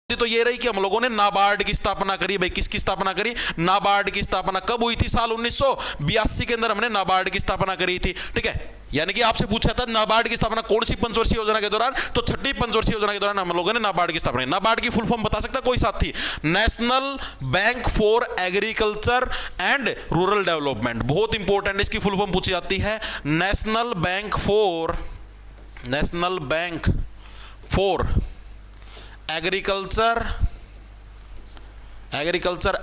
तो ये रही कि हम लोगों ने नाबार्ड की स्थापना करी। भाई किसकी स्थापना करी? नाबार्ड की स्थापना कब हुई थी? साल 1982 के अंदर हमने नाबार्ड की स्थापना करी थी। ठीक है, यानी कि आपसे पूछा था नाबार्ड की स्थापना कौन सी पंचवर्षीय योजना के दौरान, तो छठी पंचवर्षीय योजना के दौरान हम लोगों ने नाबार्ड की स्थापना की। नाबार्ड की फुल फॉर्म बता सकता कोई साथी? National bank for agriculture and rural development. बहुत इंपॉर्टेंट, इसकी फुल फॉर्म पूछी जाती है national bank for agriculture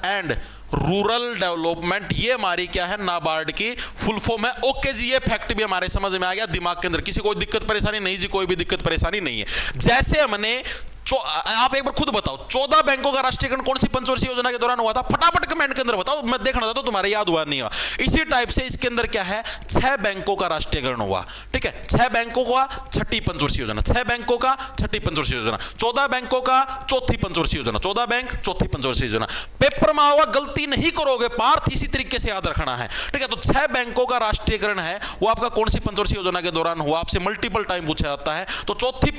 and rural development. ये हमारी क्या है? नाबार्ड की फुल फॉर्म है। ओके जी, ये फैक्ट भी हमारे समझ में आ गया, दिमाग के अंदर किसी कोई दिक्कत परेशानी नहीं जी, कोई भी दिक्कत परेशानी नहीं है। जैसे हमने आप एक बार खुद बताओ 14 बैंकों का राष्ट्रीयकरण कौन सी पंचवर्षीय योजना के दौरान हुआ था? फटाफट कमेंट के अंदर बताओ, मैं देखना चाहता हूं तुम्हारे याद हुआ नहीं हुआ। इसी टाइप से इसके अंदर क्या है? 6 बैंकों का राष्ट्रीयकरण हुआ। ठीक है, 6 बैंकों का छठी पंचवर्षीय योजना, 6 बैंकों का छठी पंचवर्षीय योजना, 14 बैंकों का चौथी पंचवर्षीय योजना, 14 बैंक चौथी पंचवर्षीय योजना। पेपर में होगा, गलती नहीं करोगे पार्थ, इसी तरीके से याद रखना है। ठीक है, तो 6 बैंकों का राष्ट्रीयकरण है, वो आपका कौन सी पंचवर्षीय योजना के दौरान हुआ? आपसे मल्टीपल टाइम पूछा जाता है। तो छठी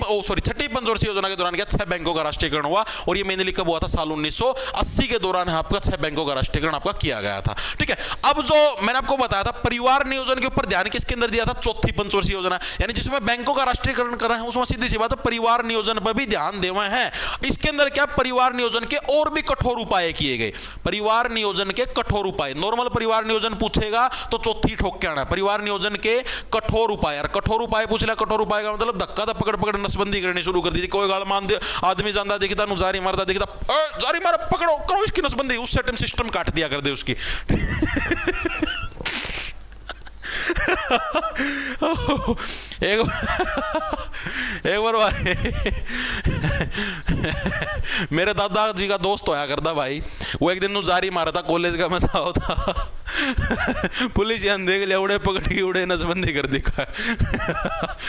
पंचवर्षीय योजना के दौरान क्या 6 बैंकों का राष्ट्रीयकरण हुआ, और ये मेनली कब हुआ था? साल 1980 के दौरान आपका 6 बैंकों का राष्ट्रीयकरण आपका किया गया था। ठीक है, अब जो मैंने आपको बताया था परिवार नियोजन के ऊपर ध्यान किसके अंदर दिया था? चौथी पंचवर्षीय योजना, यानी जिसमें बैंकों का राष्ट्रीयकरण कर रहे हैं उसमें सीधी सी बात है परिवार नियोजन पर भी ध्यान देवे हैं। इसके अंदर क्या परिवार नियोजन के और भी कठोर उपाय किए गए। परिवार नियोजन के कठोर उपाय, नॉर्मल परिवार नियोजन पूछेगा तो चौथी ठोक के आना। परिवार नियोजन के कठोर उपाय, यार कठोर उपाय पूछ लिया, कठोर उपाय का मतलब धक्का तो पकड़ नसबंदी करनी शुरू कर दी थी। कोई गाल मान दे, आदमी जानता दिखता, जारी मारता दिखता, जारी मारा पकड़ो, करो इसकी नसबंदी, उस टाइम सिस्टम काट दिया कर दे उसकी। एक बार मेरे दादाजी का दोस्त होया करता भाई, वो एक दिन जारी मारा था, कॉलेज का मजा होता, पुलिस यहाँ देख लिया, उड़े पकड़ के उड़े नसबंदी कर दी।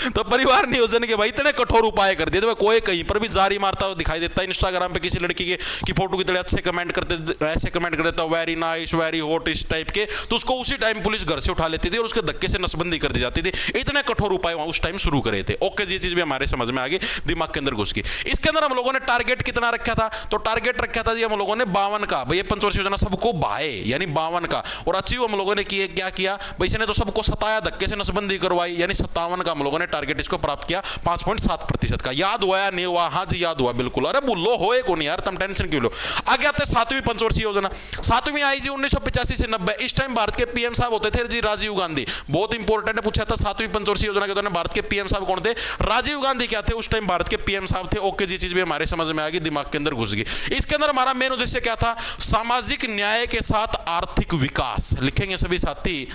तो परिवार नियोजन के भाई इतने कठोर उपाय कर दिए थे, कोई कहीं पर भी जारी मारता हुआ दिखाई देता है, इंस्टाग्राम पे किसी लड़की की फोटो की तरह अच्छे कमेंट करते, ऐसे कमेंट कर देता, वेरी नाइस, वेरी हॉट, इस टाइप के, तो उसको उसी टाइम पुलिस घर से उठा लेती थी और उसके धक्के से नसबंदी कर दी जाती थी। इतने कठोर उपाय वहां उस टाइम शुरू करे थे। ओके जी, ये चीज भी हमारे समझ में आ गई, दिमाग के अंदर घुस गई। इसके अंदर हम लोगों ने टारगेट कितना रखा था? तो टारगेट रखा था जी हम लोगों ने 52 का। भाई पंचवर्षीय योजना सबको भाए, यानी 52 का, और अचीव हम लोगों ने किए, क्या किया भाई? इसने तो सबको सताया, धक्के से नसबंदी करवाई, यानी 57 का हम लोगों ने टारगेट इसको प्राप्त किया, 5.7% का। याद हुआ या नहीं हुआ? हाँ जी याद हुआ, बिल्कुल। अरे बोलो होए को नहीं यार, तुम टेंशन क्यों लो। आगे आते 7वीं पंचवर्षीय योजना। 7वीं आई जी 1985 से 90। इस टाइम भारत के पीएम साहब होते थे जी राजीव गांधी। बहुत इंपॉर्टेंट है, पूछा था 7वीं पंचवर्षीय योजना के दौरान भारत के पीएम साहब कौन थे? राजीव गांधी क्या थे उस टाइम भारत के पीएम साहब थे। ओके जी, चीज भी हमारे समझ में आ गई, दिमाग के अंदर घुस गई। इसके अंदर हमारा मेन उद्देश्य क्या था? सामाजिक न्याय के साथ आर्थिक विकास। लिखेंगे सभी साथी,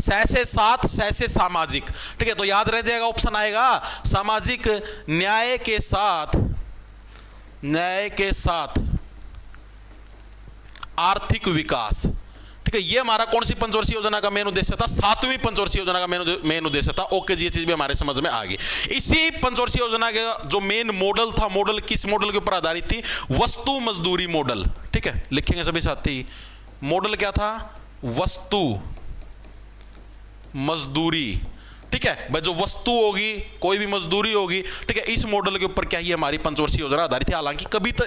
से साथ से सामाजिक। ठीक है, तो याद रह जाएगा, ऑप्शन आएगा सामाजिक न्याय के साथ आर्थिक विकास। ठीक है, ये हमारा कौन सी पंचवर्षीय योजना का मेन उद्देश्य था? 7वीं पंचवर्षीय योजना का मेन उद्देश्य था। ओके जी, ये चीज भी हमारे समझ में आ गई। इसी पंचवर्षीय योजना का जो मेन मॉडल था, मॉडल किस मॉडल के ऊपर आधारित थी? वस्तु मजदूरी मॉडल। ठीक है, लिखेंगे सभी साथी, मॉडल क्या था? वस्तु मजदूरी। ठीक है भाई, जो वस्तु होगी, कोई भी मजदूरी होगी, ठीक है, इस मॉडल के ऊपर क्या ही हमारी पंचवर्षीय योजना आधारित थी। हालांकि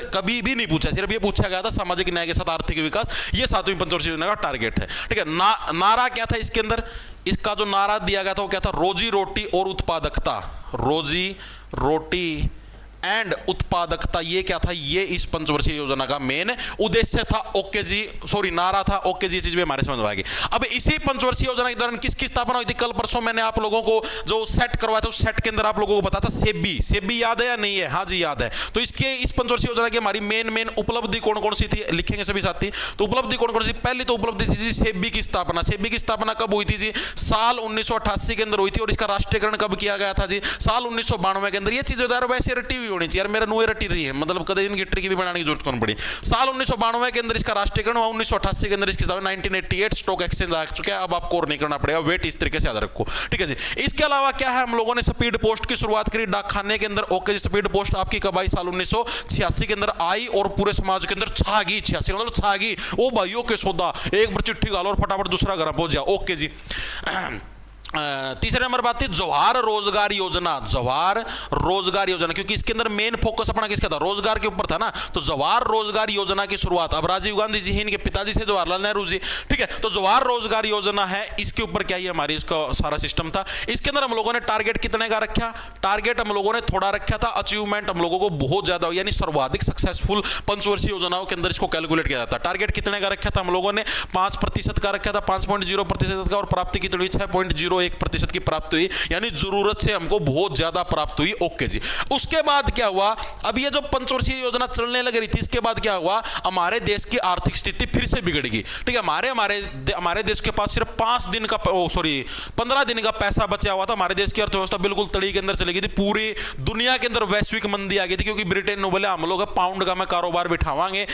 कभी भी नहीं पूछा, सिर्फ ये पूछा गया था सामाजिक न्याय के साथ आर्थिक विकास, ये 7वीं पंचवर्षीय योजना का टारगेट है। ठीक है, नारा क्या था इसके अंदर? इसका जो नारा दिया गया था वो क्या था? रोजी रोटी और उत्पादकता। रोजी रोटी एंड उत्पादकता, ये क्या था? ये इस पंचवर्षीय योजना का मेन उद्देश्य था। ओके जी, सॉरी नारा था। ओके जी, चीज भी हमारे समझ में आ गई। अब इसी पंचवर्षीय योजना के दौरान किसकी स्थापना हुई थी? कल परसों मैंने आप लोगों को जो सेट करवाया था, उस सेट के अंदर आप लोगों को बताया था सेबी याद है या नहीं है? हाँ जी याद है। तो इसके इस पंचवर्षीय योजना की हमारी मेन उपलब्धि कौन कौन सी थी? लिखेंगे सभी साथी, तो उपलब्धि कौन कौन सी? पहली तो उपलब्धि थी जी सेबी की स्थापना। सेबी की स्थापना कब हुई थी जी? साल 1988 के अंदर हुई थी, और इसका राष्ट्रीयकरण कब किया गया था जी? साल 1992 के अंदर। ये चीज वैसे रटी हुई होनी चाहिए यार, मेरा नुए रटी रही है, मतलब कदे इनकी ट्रिक भी बनाने की जरूरत कौन पड़ी। साल 1992 के अंदर इसका राष्ट्रीयकरण हुआ, 1988 के अंदर इसकी 1988 स्टॉक एक्सचेंज आ चुका है। अब आपको और नहीं करना पड़ेगा, वेट इस तरीके से याद रखो। ठीक है जी, इसके अलावा क्या है? हम लोगों ने स्पीड पोस्ट की शुरुआत करी डाकखाने के अंदर। ओके जी, स्पीड पोस्ट आपकी कब आई? साल 1986 के अंदर आई, और पूरे समाज के अंदर छा गई। 86 मतलब छा गई, ओ भाइयों के सौदा, एक बार चिट्ठी डालो और फटाफट दूसरा घर पहुंच जाओ। ओके जी, तीसरे नंबर बात थी जवाहर रोजगार योजना। जवाहर रोजगार योजना, क्योंकि इसके अंदर मेन फोकस अपना किसका था, रोजगार के ऊपर था ना। तो जवाहर रोजगार योजना की शुरुआत अब राजीव गांधी जी ही, इनके पिताजी से जवाहरलाल नेहरू जी, ठीक है। तो जवाहर रोजगार योजना है, इसके ऊपर क्या ही हमारी इसका सारा सिस्टम था। इसके अंदर हम लोगों ने टारगेट कितने का रखा, टारगेट हम लोगों ने थोड़ा रखा था, अचीवमेंट हम लोगों को बहुत ज्यादा, यानी सर्वाधिक सक्सेसफुल पंचवर्षीय योजनाओं के अंदर इसको कैलकुलेट किया जाता है। टारगेट कितने का रखा था हम लोगों ने, 5% का रखा था, 5.0% का, और प्राप्ति कितनी हुई, 6.01% की प्राप्ति हुई, यानी जरूरत से हमको बहुत ज्यादा प्राप्त हुई। ओके जी। उसके बाद क्या हुआ, अब ये जो पंचवर्षीय योजना चलने लग रही थी, इसके बाद क्या हुआ, हमारे देश की आर्थिक स्थिति फिर से बिगड़ गई, ठीक है। हमारे देश के पास सिर्फ 15 दिन का पैसा बचा हुआ था। हमारे देश की अर्थव्यवस्था बिल्कुल तड़ी के अंदर चली गई थी, पूरी दुनिया के अंदर वैश्विक मंदी आ गई थी, क्योंकि ब्रिटेन ने बोले हम लोग पाउंड का मैं कारोबार बिठावांगे,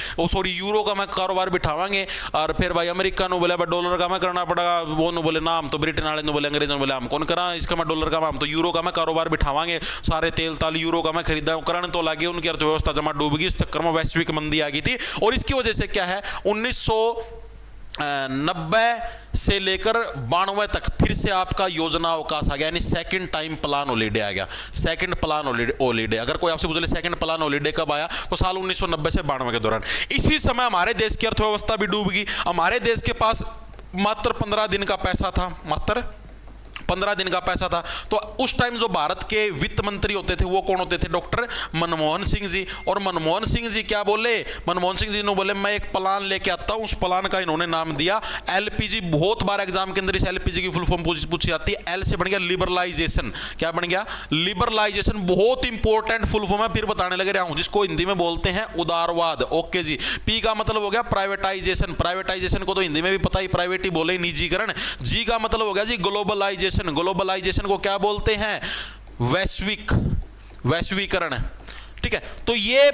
यूरो का मैं कारोबार बिठावांगे, और फिर भाई अमेरिका ने बोले डॉलर का मैं करना पड़ेगा, वो ने बोले ना हम तो, ब्रिटेन वाले ने बोले, अंग्रेजों ने बोले हम कौन करा इसका, मैं डॉलर का हम तो यूरो का मैं कारोबार बिठावांगे, सारे तेल ताल यूरो का मैं खरीदा करण तो लगे, उनकी अर्थव्यवस्था जमा डूब गई, इस चक्कर में वैश्विक मंदी आ गई थी। और इसकी वजह से क्या है, 1990 से लेकर 92 तक फिर से आपका योजना अवकाश आ गया, यानी सेकंड टाइम प्लान हॉलीडे आ गया। सेकंड प्लान हॉलीडे, अगर कोई आपसे पूछे सेकंड प्लान हॉलीडे कब आया, तो साल 1990 से 92 के दौरान। इसी समय हमारे देश की अर्थव्यवस्था भी डूब गई। हमारे देश के पास मात्र 15 दिन का पैसा था, मात्र 15 दिन का पैसा था। तो उस टाइम जो भारत के वित्त मंत्री होते थे वो कौन होते थे, डॉक्टर मनमोहन सिंह जी। और मनमोहन सिंह जी क्या बोले, मनमोहन सिंह जी ने बोले मैं एक प्लान लेके आता हूं, उस प्लान का इन्होंने नाम दिया एलपीजी। बहुत बार एग्जाम के अंदर इस एलपीजी की फुल फॉर्म पूछी जाती है। एल से बन गया लिबरलाइजेशन, क्या बन गया, लिबरलाइजेशन। बहुत इंपॉर्टेंट फुल फॉर्म है, फिर बताने लग रहा हूं, जिसको हिंदी में बोलते हैं उदारवाद। ओके जी। पी का मतलब हो गया प्राइवेटाइजेशन, प्राइवेटाइजेशन को तो हिंदी में भी पता ही, प्राइवेट ही बोले, निजीकरण। जी का मतलब हो गया जी ग्लोबलाइजेशन, ग्लोबलाइजेशन को क्या बोलते हैं, वैश्वीकरण, ठीक है। तो ये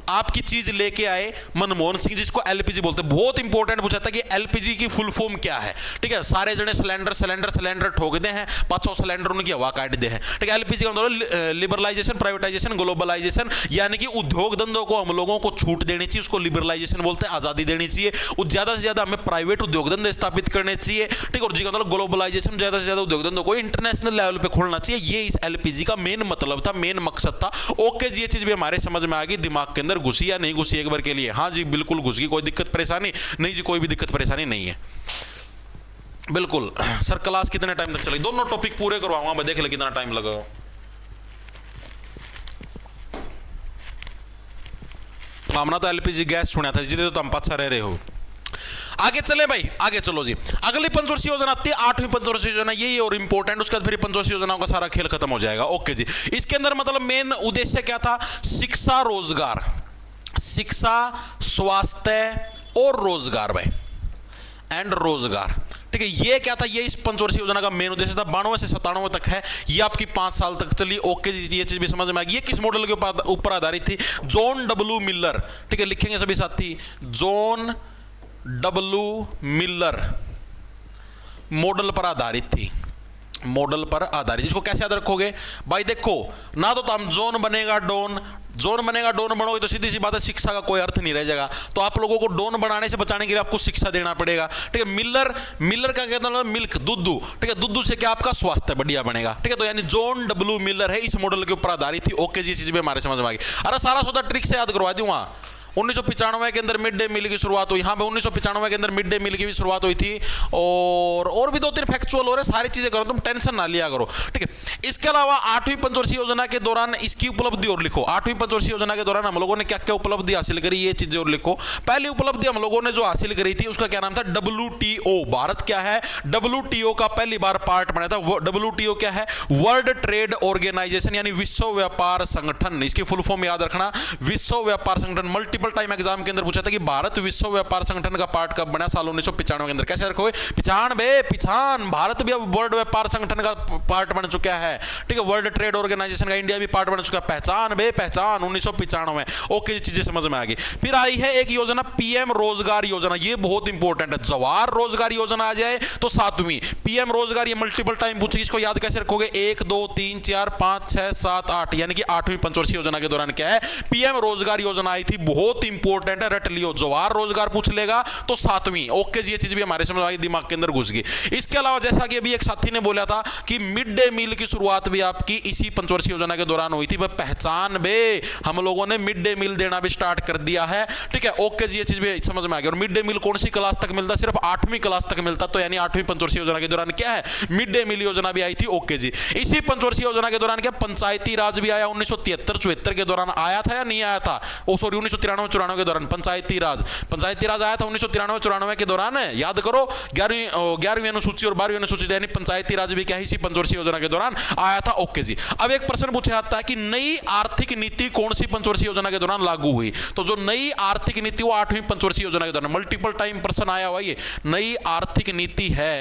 आपकी चीज लेके आए मनमोहन सिंह, जिसको एलपीजी बोलते हैं। बहुत इंपॉर्टेंट पूछा था कि एलपीजी की फुल फॉर्म क्या है, ठीक है। सारे जने सिलेंडर ठोक दे हैं, 500 सिलेंडर उनकी हवा काट दे हैं, ठीक है। एलपीजी का मतलब लिबरलाइजेशन, प्राइवेटाइजेशन, ग्लोबलाइजेशन, यानी कि उद्योग धंधों को हम लोगों को छूट देनी चाहिए, उसको लिबरलाइजेशन बोलते हैं, आजादी देनी चाहिए। ज्यादा से ज्यादा हमें प्राइवेट उद्योग धंधे स्थापित करने चाहिए, ठीक है। और जी का मतलब ग्लोबलाइजेशन, ज्यादा से ज्यादा उद्योग धंधों को इंटरनेशनल लेवल पे खोलना चाहिए। ये इस एलपीजी का मेन मतलब था, मेन मकसद था। ओके जी, ये चीज भी हमारे समझ में आ गई, दिमाग के अंदर घुसी या नहीं घुसी एक बार के लिए, हाँ जी बिल्कुल घुस गई। कोई दिक्कत परेशानी नहीं जी, कोई भी दिक्कत परेशानी नहीं है, बिल्कुल। सर क्लास कितने टाइम तक चलेगी, दोनों टॉपिक पूरे करवाऊंगा मैं, देख ले कितना टाइम लगेगा। हमने तो एलपीजी गैस सुना था, जितने तो हम पाछा रह रहे हो। आगे चले भाई, आगे चलो जी। अगली पंचवर्षीय योजना आती है 8वीं पंचवर्षीय योजना, ये और इंपॉर्टेंट, उसके बाद फिर पंचवर्षीय योजनाओं का सारा खेल खत्म हो जाएगा। ओके जी। इसके अंदर मतलब मेन उद्देश्य क्या था, शिक्षा, रोजगार, शिक्षा, स्वास्थ्य और रोजगार भाई, एंड रोजगार, ठीक है। ये क्या था, ये इस पंचवर्षीय योजना का मेन उद्देश्य था। 92 से 97 तक है, ये आपकी 5 साल तक चली। ओके जी, ये चीज भी समझ में आ गई। ये किस मॉडल के ऊपर आधारित थी, जॉन डब्ल्यू मिलर, ठीक है, लिखेंगे सभी साथी, जॉन डब्ल्यू मिलर मॉडल पर आधारित थी, मॉडल पर आधारित। इसको कैसे याद रखोगे भाई, देखो ना तो हम जोन बनेगा डॉन, जोन बनेगा डॉन बनोगे तो सीधी सी बात है शिक्षा का कोई अर्थ नहीं रह जाएगा। तो आप लोगों को डॉन बनाने से बचाने के लिए आपको शिक्षा देना पड़ेगा, ठीक है। मिलर का क्या मतलब, मिल्क, दूध, ठीक है। दूध से क्या आपका स्वास्थ्य बढ़िया बनेगा, ठीक है। तो यानी जॉन डब्ल्यू मिलर है, इस मॉडल के ऊपर आधारित थी। ओके जी, चीज भी हमारे समझ में आ गई। अरे सारा सौदा ट्रिक से याद करवा दूंगा। 1995 के अंदर मिड डे मील की शुरुआत हुई, हाँ भाई 1995 के अंदर मिड डे मील की भी शुरुआत हुई थी। और भी 2-3 फैक्चुअल हो रहे, सारी चीजें करो, तुम टेंशन ना लिया करो, ठीक है। इसके अलावा 8वीं पंचवर्षीय योजना के दौरान इसकी उपलब्धि और लिखो। 8वीं पंचवर्षीय योजना के दौरान हम लोगों ने क्या क्या उपलब्धि हासिल करी, ये चीजें और लिखो। पहली उपलब्धि हम लोगों ने जो हासिल करी थी उसका क्या नाम था, WTO। भारत क्या है, WTO का पहली बार पार्ट बना था। WTO क्या है, वर्ल्ड ट्रेड ऑर्गेनाइजेशन, यानी विश्व व्यापार संगठन। इसकी फुल फॉर्म याद रखना, विश्व व्यापार संगठन। मल्टीपल टाइम एग्जाम के अंदर पूछा था कि भारत विश्व व्यापार संगठन का पार्ट कब बना, साल 1995 के अंदर। कैसे रखोगे, पिछान, भारत भी अब वर्ल्ड व्यापार संगठन का पार्ट बन चुका है, ठीक है। वर्ल्ड ट्रेड ऑर्गेनाइजेशन का इंडिया भी पार्ट बन चुका है, पहचान 1995। ओके, चीजें समझ में आ गई। फिर आई है एक योजना पीएम रोजगार योजना, ये बहुत इंपॉर्टेंट है। जवाहर रोजगार योजना आ जाए तो 7वीं, पीएम रोजगार ये मल्टीपल टाइम पूछेगी, इसको याद कैसे रखोगे, 1 2 3 4 5 6 7 8, यानी कि 8वीं पंचवर्षीय योजना के दौरान क्या है, पीएम रोजगार योजना आई थी। बहुत बहुत इंपॉर्टेंट है, रट लियो। जवाहर रोजगार पूछ लेगा तो 7वीं, ओके जी, ये चीज भी हमारे समझ आई, दिमाग के अंदर घुस गई। इसके अलावा जैसा कि अभी एक साथी ने बोला था कि मिड डे मील की शुरुआत भी आपकी इसी पंचवर्षीय योजना के दौरान हुई थी। वह पहचान बे, हम लोगों ने मिड डे मील देना भी स्टार्ट कर दिया है, ठीक है, ओके जी, ये चीज भी समझ में आ गई। और मिड डे मील कौन सी क्लास तक मिलता? सिर्फ 8वीं क्लास तक मिलता, तो यानी 8वीं पंचवर्षीय योजना के दौरान क्या है, मिड डे मील योजना भी आई थी, ओके जी। इसी पंचवर्षीय योजना के दौरान क्या पंचायती राज भी आया? 1973-74 के दौरान आया था या नहीं आया था? ओ सॉरी, 1993-94 के दौरान पंचायती राज आया था 1993-94 के दौरान, है याद करो। 11वीं अनुसूची और 12वीं अनुसूची यानी पंचायती राज भी क्या है, इसी पंचवर्षीय योजना के दौरान आया था, ओके जी। अब एक प्रश्न पूछा जाता है कि नई आर्थिक नीति कौन सी पंचवर्षीय योजना के दौरान लागू हुई? तो जो नई आर्थिक नीति वो 8वीं पंचवर्षीय योजना के दौरान, मल्टीपल टाइम प्रश्न आया हुआ। ये नई आर्थिक नीति है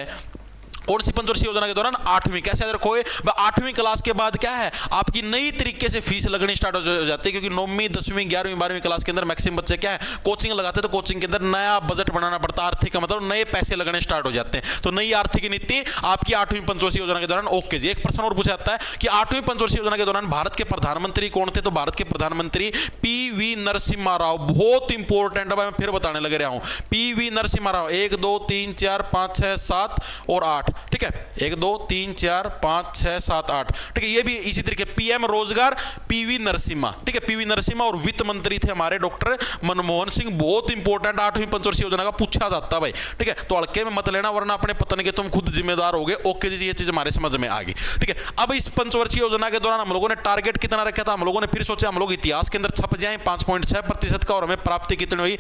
कौन सी पंचवर्षीय योजना के दौरान? 8वीं। कैसे याद रखोगे? 8वीं क्लास के बाद क्या है, आपकी नई तरीके से फीस लगनी स्टार्ट हो जाती है, क्योंकि 9वीं 10वीं 11वीं 12वीं क्लास के अंदर मैक्सिमम बच्चे क्या है, कोचिंग लगाते हैं, तो कोचिंग के अंदर नया बजट बनाना पड़ता है, आर्थिक मतलब नए पैसे लगने स्टार्ट हो जाते हैं। तो नई आर्थिक नीति आपकी 8वीं पंचवर्षीय योजना के दौरान, ओके जी। एक प्रश्न और पूछा जाता है कि 8वीं पंचवर्षीय योजना के दौरान भारत के प्रधानमंत्री कौन थे? तो भारत के प्रधानमंत्री पी.वी. नरसिम्हा राव, बहुत इंपॉर्टेंट, मैं फिर बताने लग रहा हूं, पी.वी. नरसिम्हा राव। 1 2 3 4 5 6 7 और 8, ठीक है, 1 2 3 4 5 6 7 8, ठीक है। ये भी इसी तरीके पीएम रोजगार पी.वी. नरसिम्हा, ठीक है, पी.वी. नरसिम्हा। और वित्त मंत्री थे हमारे डॉक्टर मनमोहन सिंह, बहुत इंपॉर्टेंट, 8वीं पंचवर्षीय योजना का पूछा जाता भाई, ठीक है। तो हल्के में मत लेना, वरना अपने पतन के तुम खुद जिम्मेदार होगे, ओके जी, ये चीज हमारे समझ में आ गई, ठीक है। अब इस पंचवर्षीय योजना के दौरान हम लोगों ने टारगेट कितना रखा था? हम लोगों ने फिर सोचा हम लोग इतिहास के अंदर छप जाएं 5.6% का, और हमें प्राप्ति कितनी हुई?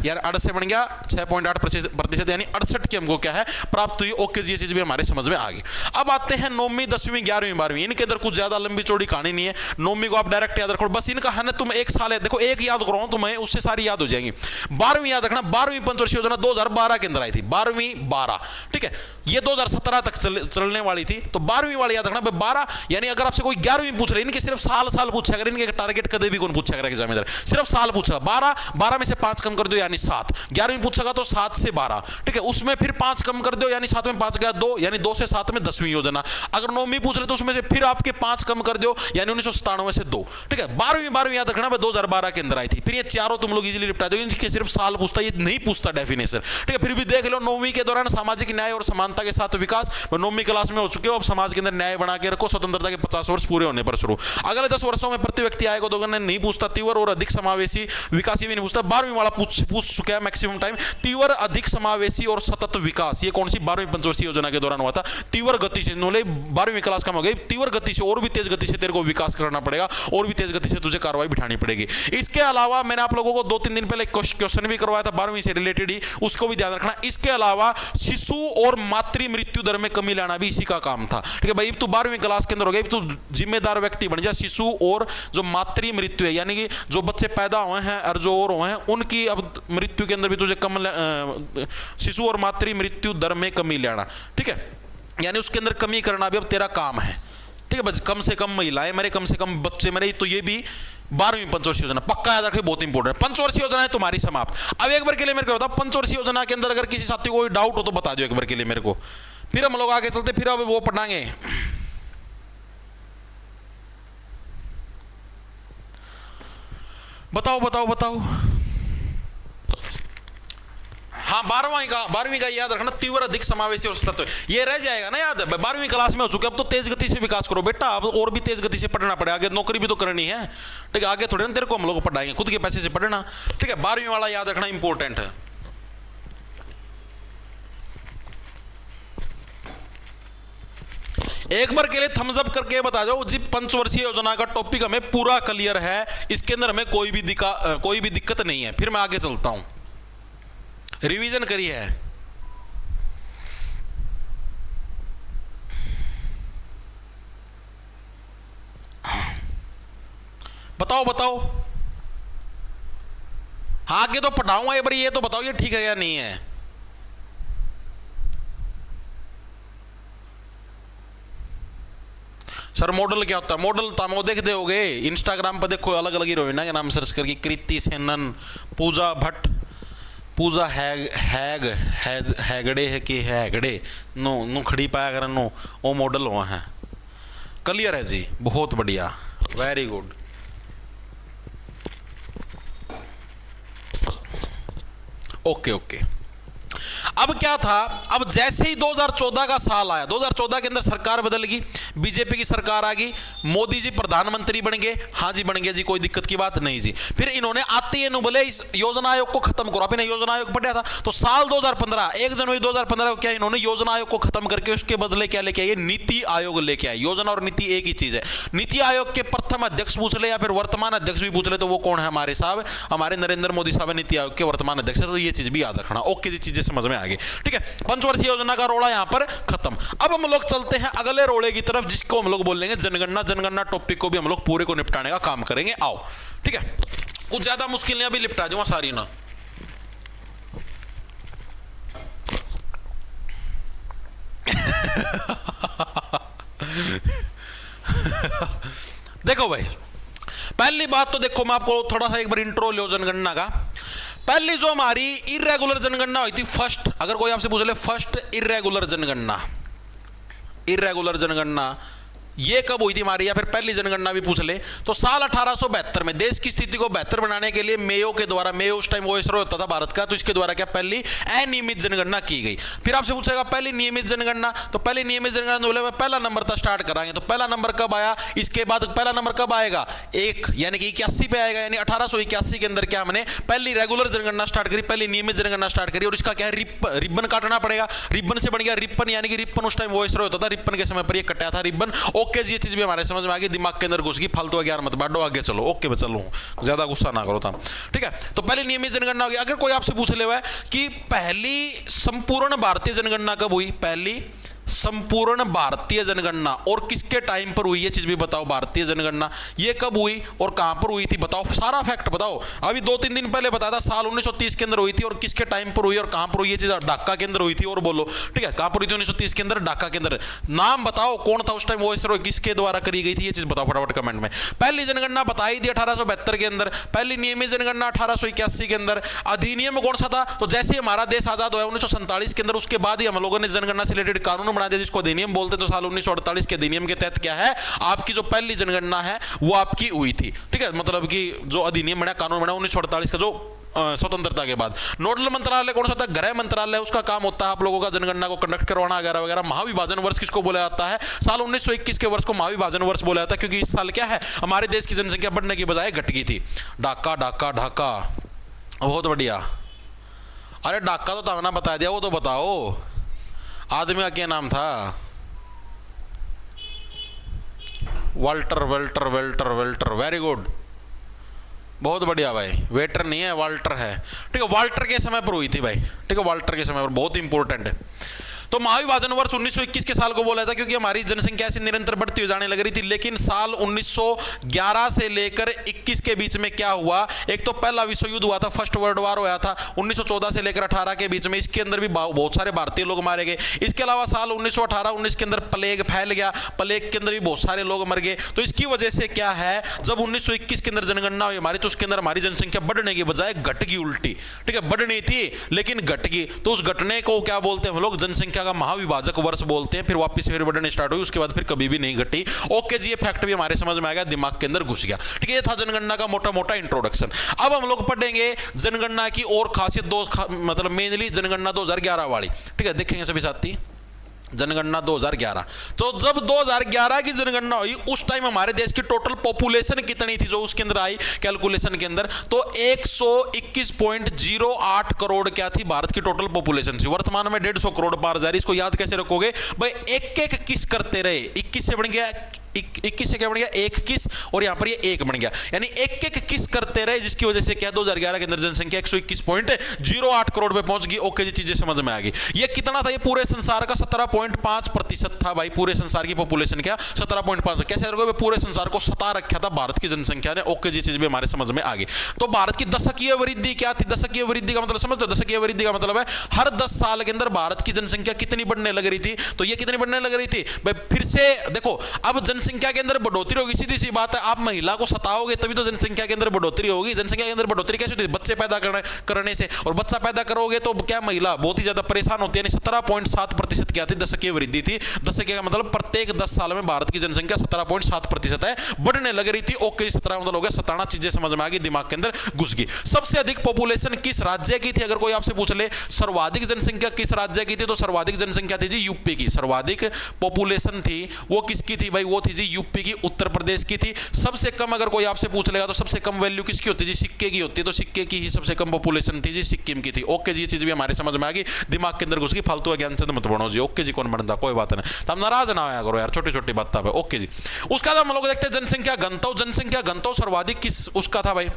यार 8 से बन गया 6.8%, यानी 68 की हमको क्या है प्राप्त हुई, ओके जी, ये चीज भी हमारे समझ में आ गई। अब आते हैं 9वीं 10वीं 11वीं 12वीं, इनके अंदर कुछ ज्यादा लंबी चौड़ी कहानी नहीं है। 9वीं को आप डायरेक्ट याद रखो, बस इनका है ना, तुम एक साल है, देखो एक याद करो तुम्हें, उससे सारी याद हो जाएंगी। 12वीं याद रखना, 12वीं पंचवर्षीय योजना 2012 के अंदर आई थी, 12वीं 12, ठीक है, ये 2017 तक चलने वाली थी। तो 12वीं वाली याद रखना, 12, यानी अगर आपसे कोई 11वीं पूछ रहे, इनके सिर्फ साल पूछा, अगर इनके टारगेट कदे भी कौन पूछा करेगा एग्जामिनर, सिर्फ साल पूछा। 12 में से 5 कम कर दो यानी 7, 11वीं पूछेगा तो 7 से 12, ठीक है, उसमें फिर 5 कम कर दो यानी 7 में 5 गया 2, यानी 2 से 7 में 10वीं योजना। अगर 9वीं पूछ रहे तो उसमें से फिर आपके 5 कम कर दो यानी 1997 से 2, ठीक है। 12वीं याद रखना 2012 के अंदर आई थी। फिर ये चारों तुम लोग इजीली निपटा दो, इनके सिर्फ साल पूछता, ये नहीं पूछता डेफिनेशन, ठीक है। फिर भी देख लो 9वीं के दौरान सामाजिक न्याय और समानता के साथ विकास, 9वीं क्लास में हो चुके हो, अब समाज के अंदर न्याय बना के रखो, स्वतंत्रता के 50 वर्ष पूरे होने पर शुरू। अगले 10 वर्षों में प्रति व्यक्ति आय को दोगुना नहीं पूछता, तीव्र और अधिक समावेशी विकास भी नहीं पूछता। 12वीं वाला पूछ चुका है मैक्सिमम टाइम, तीव्र अधिक समावेशी और सतत विकास, ये कौन सी 12वीं पंचवर्षीय योजना के दौरान हुआ था? तीव्र गति से, 12वीं क्लास कम हो गई, तीव्र गति से, और भी तेज गति से तेरे को विकास करना पड़ेगा, और भी तेज गति से तुझे कार्रवाई बिठानी पड़ेगी। इसके अलावा मैंने आप लोगों को 2-3 दिन पहले क्वेश्चन भी करवाया था 12वीं से रिलेटेड ही, उसको भी ध्यान रखना। इसके अलावा शिशु और मातृ मृत्यु दर में कमी लाना भी इसी का काम था, ठीक है भाई। तू 12वीं क्लास के अंदर हो गई, तू जिम्मेदार व्यक्ति बन जा। शिशु और जो मातृ मृत्यु है, यानी कि जो बच्चे पैदा हुए हैं और जो और हुए हैं, उनकी अब मृत्यु के अंदर भी तुझे कम, शिशु और मातृ मृत्यु दर में कमी लाना, ठीक है, यानी उसके अंदर कमी करना भी अब तेरा काम है, ठीक है। बस कम से कम महिलाएं मरे, कम से कम बच्चे मरे, तो ये भी 12वीं पंचवर्षीय योजना पक्का याद रखें, बहुत इंपॉर्टेंट। पंचवर्षीय योजना है तुम्हारी समाप्त। अब एक बार के लिए मेरे को बताओ, पंचवर्षीय योजना के अंदर अगर किसी साथी को कोई डाउट हो तो बता दो एक बार के लिए मेरे को, फिर हम लोग आगे चलते, फिर अब वो पढ़ाएंगे। बताओ। हाँ, 12वीं का याद रखना, तीव्र अधिक समावेशी और सतत, ये रह जाएगा ना याद। 12वीं क्लास में हो चुके, अब तो तेज गति से विकास करो बेटा, अब और भी तेज गति से पढ़ना पड़ेगा, आगे नौकरी भी तो करनी है, ठीक है। आगे थोड़े ना तेरे को हम लोग पढ़ाएंगे, खुद के पैसे से पढ़ना, ठीक है। 12वीं वाला याद रखना इंपॉर्टेंट है। एक बार के लिए थम्स अप करके बता जाओ जी, पंचवर्षीय योजना का टॉपिक हमें पूरा क्लियर है, इसके अंदर हमें कोई भी दिक्कत नहीं है। फिर मैं आगे चलता हूं, रिवीजन करी है। बताओ। आगे तो पढ़ाऊंगा, एक बार ये तो बताओ ये ठीक है या नहीं है। सर मॉडल क्या होता है? मॉडल तामो देखते होगे इंस्टाग्राम पर, देखो अलग अलग हीरोइना के नाम सर्च करके, कृति सेनन, पूजा भट्ट, पूजा हैगड़े है कि हैगड़े नो खड़ी पाया कर नो, वो मॉडल हुआ है। क्लियर है जी, बहुत बढ़िया, वेरी गुड। Okay okay. अब क्या था, अब जैसे ही 2014 का साल आया, 2014 के अंदर सरकार बदल गई, बीजेपी की सरकार आ गई, मोदी जी प्रधानमंत्री बन गए। हाँ जी बन गए जी, कोई दिक्कत की बात नहीं जी। फिर इन्होंने आते ही बोले इस योजना आयोग को खत्म करो। आपने योजना आयोग पढ़ा था, तो साल 2015 1 जनवरी 2015 को क्या इन्होंने योजना आयोग को खत्म करके उसके बदले क्या लेके आए, नीति आयोग लेके आए। योजना और नीति एक ही चीज है। नीति आयोग के प्रथम अध्यक्ष पूछ ले या फिर वर्तमान अध्यक्ष भी पूछ ले तो वो कौन है, हमारे साहब, हमारे नरेंद्र मोदी साहब नीति आयोग के वर्तमान अध्यक्ष है। तो ये चीज भी याद रखना। ओके जी, चीजें समझ में आ गई। ठीक है, पंचवर्षीय योजना का रोड़ा यहां पर खत्म। अब हम लोग चलते हैं अगले रोड़े की तरफ, जिसको हम लोग बोल लेंगे जनगणना। जनगणना टॉपिक को भी हम लोग पूरे को निपटाने का काम करेंगे। आओ, ठीक है, कुछ ज्यादा मुश्किल नहीं, अभी निपटा दूंगा सारी ना। देखो भाई, पहली बात तो देखो, मैं आपको थोड़ा सा एक बार इंट्रो लो जनगणना का। पहली जो हमारी इरेगुलर जनगणना हुई थी, फर्स्ट, अगर कोई आपसे पूछ ले फर्स्ट इरेगुलर जनगणना, इरेगुलर जनगणना ये कब हुई थी हमारी, या फिर पहली जनगणना भी पूछ ले तो साल 1872 में। देश की स्थिति को बेहतर बनाने के लिए मेयो के द्वारा, मेयो उस टाइम वॉइसरॉय होता था भारत का, तो इसके द्वारा क्या पहली अनियमित जनगणना की गई। फिर आपसे पूछेगा पहली नियमित जनगणना, तो पहली नियमित जनगणना बोले पहला नंबर था स्टार्ट कराएंगे, तो पहला नंबर कब आया, इसके बाद पहला नंबर कब आएगा, 1 यानी कि 81 पे आएगा। यानी 1881 के अंदर क्या हमने पहली रेगुलर जनगणना स्टार्ट करी, पहली नियमित जनगणना स्टार्ट करी। और इसका क्या है, रिबन काटना पड़ेगा, रिबन से बन गया रिपन, यानी कि रिपन उस टाइम वॉइसरॉय होता था, रिपन के समय पर ये कटा था रिबन। ओके जी, ये चीज भी हमारे समझ में आ गई, दिमाग के अंदर घुस गई, फालतू ज्ञान मत बांटो, आगे चलो। ओके बस चलो, ज्यादा गुस्सा ना करो था। ठीक है, तो पहले नियमित जनगणना होगी। अगर कोई आपसे पूछ ले हुआ है कि पहली संपूर्ण भारतीय जनगणना कब हुई, पहली संपूर्ण भारतीय जनगणना और किसके टाइम पर हुई, ये चीज भी बताओ। भारतीय जनगणना ये कब हुई और कहां पर हुई थी, बताओ, सारा फैक्ट बताओ। अभी 2-3 दिन पहले बताया था, साल 1930 के अंदर हुई थी, और किसके टाइम पर हुई और कहां पर हुई, ये चीज ढाका के अंदर हुई थी। और बोलो, ठीक है, कहां पर हुई थी 1930 के अंदर, ढाका के अंदर। नाम बताओ कौन था उस टाइम वॉइसरॉय, किसके द्वारा करी गई थी, ये चीज बताओ फटाफट कमेंट में। पहली जनगणना बताई थी 1872 के अंदर, पहली नियमित जनगणना 1881 के अंदर। अधिनियम कौन सा था, तो जैसे हमारा देश आजाद हुआ 1947 के अंदर, उसके बाद ही हम लोगों ने जनगणना से रिलेटेड कानून बना दिया, जिसको अधिनियम बोलते। तो साल 1948 के अधिनियम के तहत क्या है, आपकी जो पहली जनगणना है वो आपकी हुई थी। ठीक है, मतलब कि जो अधिनियम बना, कानून बना 1948 का, जो स्वतंत्रता के बाद। नोडल मंत्रालय कौन सा था, गृह मंत्रालय, उसका काम होता है आप लोगों का जनगणना को कंडक्ट करवाना वगैरह वगैरह। महाविभाजन वर्ष किसको बोला जाता है, साल 1921 के वर्ष को महाविभाजन वर्ष बोला जाता है, क्योंकि इस साल क्या है, हमारे देश की जनसंख्या बढ़ने की बजाय घट गई थी। ढाका ढाका ढाका, बहुत बढ़िया। अरे ढाका तो ताना बता दिया, वो तो बताओ आदमी का क्या नाम था, Walter welter welter welter, very good, बहुत बढ़िया भाई। वेटर नहीं है, वाल्टर है। ठीक है, वाल्टर के समय पर हुई थी भाई। ठीक है, वाल्टर के समय पर, बहुत इंपॉर्टेंट है। तो महाविभाजन वर्ष 1921 के साल को बोला था, क्योंकि हमारी जनसंख्या से निरंतर बढ़ती हुई जाने लग रही थी। लेकिन साल 1911 से लेकर 21 के बीच में क्या हुआ, एक तो पहला विश्व युद्ध हुआ था, फर्स्ट वर्ल्ड वॉर हुआ था 1914 से लेकर 18 के बीच में। इसके अंदर भी बहुत सारे भारतीय लोग मारे गए। इसके अलावा साल 1918-19 के अंदर प्लेग फैल गया, प्लेग के अंदर भी बहुत सारे लोग मर गए। तो इसकी वजह से क्या है, जब 1921 के अंदर जनगणना हुई हमारी, तो उसके अंदर हमारी जनसंख्या बढ़ने की बजाय घट गई, उल्टी। ठीक है, बढ़नी थी लेकिन घट गई। तो उस घटने को क्या बोलते हैं हम लोग, जनसंख्या का महाविभाजक वर्ष बोलते हैं। फिर वापस फिर बढ़ने स्टार्ट हुई, उसके बाद फिर कभी भी नहीं घटी। ओके जी, ये फैक्ट भी हमारे समझ में आ गया, दिमाग के अंदर घुस गया। ठीक है, ये था जनगणना का मोटा मोटा इंट्रोडक्शन। अब हम लोग पढ़ेंगे जनगणना की और खासियत, मतलब मेनली जनगणना 2011 वाली। ठीक है, देखेंगे सभी साथी जनगणना 2011। तो जब 2011 की जनगणना हुई, उस टाइम हमारे देश की टोटल पॉपुलेशन कितनी थी, जो उसके अंदर आई कैलकुलेशन के अंदर, तो 121.08 करोड़ क्या थी, भारत की टोटल पॉपुलेशन थी। वर्तमान में 150 करोड़ पार जा रही। इसको याद कैसे रखोगे भाई, एक एक किस करते रहे, 21 से बन गया 21 से क्या बन गया, 1 किस, और यहां पर ये 1 बन गया, यानी एक एक किस करते रहे, जिसकी वजह से क्या 2011 के अंदर जनसंख्या 121.08 करोड़ पे पहुंच गई। ओके जी, चीजें समझ में आ गई। ये कितना था, ये पूरे संसार का 17.5% था भाई। पूरे संसार की पॉपुलेशन क्या 17.5। कैसे रखोगे, पूरे संसार को सता रखा था भारत की जनसंख्या ने। ओके जी, चीज भी हमारे समझ में आ गई। तो भारत की दशकीय वृद्धि क्या थी, दशकीय वृद्धि का मतलब समझते हो, दशकीय वृद्धि का मतलब है हर 10 साल के अंदर भारत की जनसंख्या कितनी बढ़ने लग रही थी। तो ये कितनी बढ़ने लग रही थी भाई, फिर से देखो, अब जनसंख्या के अंदर बढ़ोतरी होगी, सीधी सी बात है, आप महिला को सताओगे तभी तो जनसंख्या के अंदर बढ़ोतरी होगी। जनसंख्या के अंदर बढ़ोतरी कैसे होती है? बच्चे पैदा करने से, और बच्चा पैदा करोगे तो क्या महिला बहुत ही ज्यादा परेशान होती है। 17.7% क्या थी? दशकीय वृद्धि थी। दशकीय का मतलब प्रत्येक 10 साल में भारत की जनसंख्या 17.7% है, बढ़ने लग रही थी। ओके, 17 मतलब हो गया 17, चीजें समझ में आ गई, दिमाग के अंदर घुस गई। सबसे अधिक पॉपुलेशन किस राज्य की थी? अगर कोई आपसे पूछ ले सर्वाधिक जनसंख्या किस राज्य की थी, तो सर्वाधिक जनसंख्या थी जी यूपी की। सर्वाधिक पॉपुलेशन थी वो किसकी थी भाई? वो थी जी यूपी की, उत्तर प्रदेश की थी। सबसे कम अगर कोई आपसे पूछ लेगा तो सबसे कम वैल्यू किसकी होती है जी? सिक्के की होती है। तो सिक्के की ही सबसे कम पॉपुलेशन थी जी सिक्किम की थी। ओके जी, ये चीज भी हमारे समझ में आ गई, दिमाग के अंदर घुस गई। फालतू ज्ञान से तो मत बढ़ो जी। ओके जी, कौन बनता, कोई बात नहीं, तो हम नाराज ना होया करो यार छोटी छोटी बात पे। ओके जी, उसका हम लोग देखते हैं जनसंख्या घनत्व। जनसंख्या घनत्व सर्वाधिक किस उसका था भाई?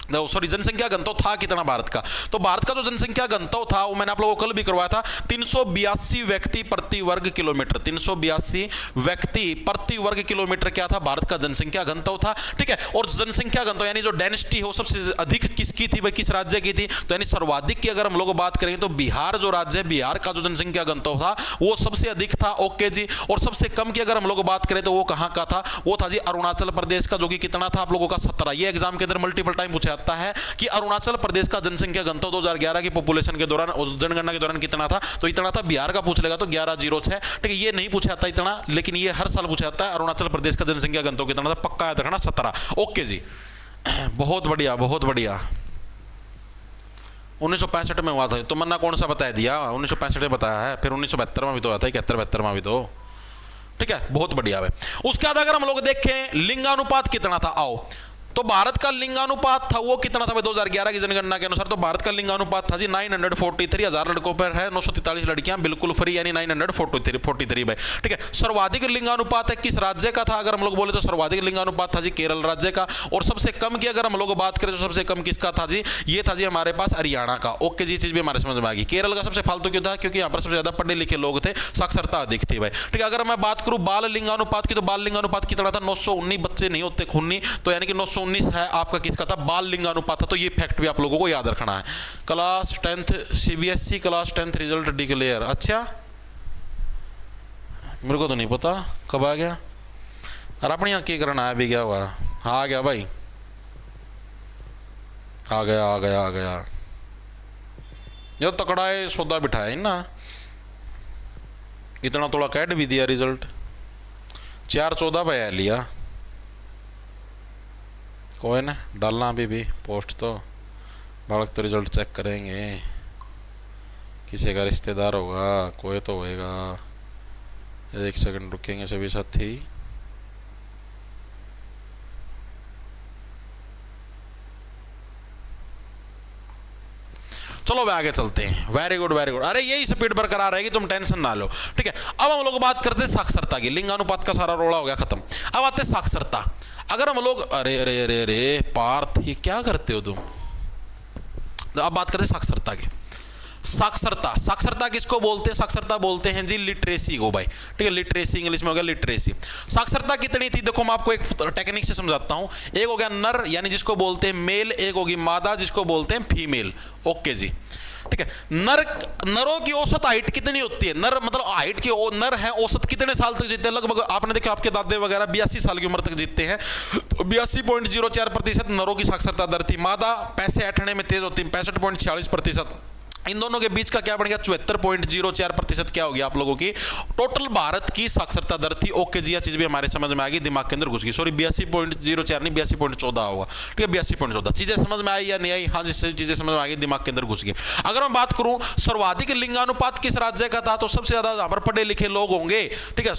सॉरी, जनसंख्या घनत्व था कितना भारत का? तो भारत का जो जनसंख्या घनत्व था वो मैंने आप लोगों को कल भी करवाया था, 382 व्यक्ति प्रति वर्ग किलोमीटर। 382 व्यक्ति प्रति वर्ग किलोमीटर क्या था? भारत का जनसंख्या घनत्व था। ठीक है, और जनसंख्या घनत्व यानी जो डेंसिटी हो सबसे अधिक किसकी थी भाई? किस राज्य की थी? तो यानी सर्वाधिक की अगर हम लोग बात करेंगे तो बिहार जो राज्य है, बिहार का जो जनसंख्या घनत्व था वो सबसे अधिक था। ओके जी, और सबसे कम की अगर हम लोग बात करें तो वो कहां का था? वो था जी अरुणाचल प्रदेश का, जो कि कितना था आप लोगों का? 17। ये एग्जाम के अंदर मल्टीपल टाइम पूछा जाता है कि अरुणाचल प्रदेश का जनसंख्या घनत्व 2011 की पॉपुलेशन के दौरान, जनगणना के दौरान कितना था? तो इतना था। बिहार का पूछ लेगा तो 1106। ठीक है, ये नहीं पूछा जाता इतना, लेकिन ये हर साल पूछा जाता है अरुणाचल प्रदेश का जनसंख्या घनत्व कितना था, पक्का याद रखना, 17। ओके जी, बहुत बढ़िया बहुत बढ़िया। 1965 में हुआ था, तो मन्ना कौन सा बताया दिया? 1965 में बताया है, फिर 1972 में भी तो आया था, 71-72 में भी तो। ठीक है, बहुत बढ़िया है। उसके बाद अगर हम लोग देखें लिंगानुपात कितना था, आओ, तो भारत का लिंगानुपात था वो कितना था भाई? 2011 की जनगणना के अनुसार तो भारत का लिंगानुपात था जी 943। 1000 लड़कों पर है 943 लड़कियां बिल्कुल फ्री, यानी 943 भाई। ठीक है, सर्वाधिक लिंगानुपात है किस राज्य का था? अगर हम लोग बोले तो सर्वाधिक लिंगानुपात था जी केरल राज्य का। और सबसे कम की अगर हम लोग बात करें तो सबसे कम किसका था जी? ये था जी हमारे पास हरियाणा का। ओके जी, चीज भी हमारे समझ में आ गई। केरल का सबसे फालतू क्यों था? क्योंकि यहाँ पर सबसे ज्यादा पढ़े लिखे लोग थे, साक्षरता अधिक थी भाई। ठीक है, अगर मैं बात करूं बाल लिंगानुपात की, तो बाल लिंगानुपात कितना था? 919 बच्चे नहीं होते खूनी, तो यानी कि 919 है आपका किसका था? बाल लिंगानुपात था। तो ये फैक्ट भी आप लोगों को याद रखना है। Class 10th CBSE class 10th result declare. अच्छा, मेरे को तो नहीं पता कब आ गया। अरे अपने यहाँ क्या करना है, अभी क्या हुआ? हाँ, आ गया भाई, आ गया आ गया आ गया। ये तकड़ा है, सौदा बिठाया ना, इतना थोड़ा कैड भी दिया। रिजल्ट 4-14 पे आ लिया। कोई ना, डालना अभी भी पोस्ट तो, बालक तो रिजल्ट चेक करेंगे। किसी का रिश्तेदार होगा, कोई तो होएगा। 1 सेकंड रुकेंगे सभी साथी। चलो वे आगे चलते हैं। Very good very good. अरे यही स्पीड बरकरार रहेगी, तुम टेंशन ना लो। ठीक है, अब हम लोग बात करते हैं साक्षरता की। लिंगानुपात का सारा रोड़ा हो गया खत्म। अब आते हैं साक्षरता। अगर हम लोग, अरे अरे अरे अरे पार्थ, ये क्या करते हो तुम? तो अब बात करते हैं साक्षरता की। साक्षरता, साक्षरता किसको बोलते हैं? साक्षरता बोलते हैं जी लिटरेसी को भाई। ठीक है, लिटरेसी इंग्लिश में हो गया लिटरेसी। साक्षरता कितनी थी? देखो मैं आपको एक टेक्निक से समझाता हूं। एक हो गया नर, यानी जिसको बोलते हैं मेल, एक होगी मादा जिसको बोलते हैं फीमेल। ओके जी, ठीक है। नरों की औसत हाइट कितनी होती है? नर मतलब हाइट की, नर है औसत कितने साल तक जीते हैं? लगभग आपने देखा आपके दादे वगैरह 82 साल की उम्र तक जीते हैं। तो 82.04% नरों की साक्षरता दर थी। मादा पैसे ऐंठने में तेज होती है, 65.46%। इन दोनों के बीच का क्या बन गया? 74.04% क्या हो गया आप लोगों की टोटल भारत की साक्षरता दर थी। ओके जी, यह चीज भी हमारे समझ में आ गई, दिमाग के अंदर घुस गई। सॉरी 82.04 नहीं, 82.14 होगा। ठीक है, 82.14। चीजें समझ में आई या नहीं आई? हाँ जी, चीजें समझ में आ गई, दिमाग के अंदर घुस गई। अगर मैं बात करूं सर्वाधिक लिंगानुपात किस राज्य का था, तो सबसे ज्यादा जहां पर पढ़े लिखे लोग होंगे, ठीक है,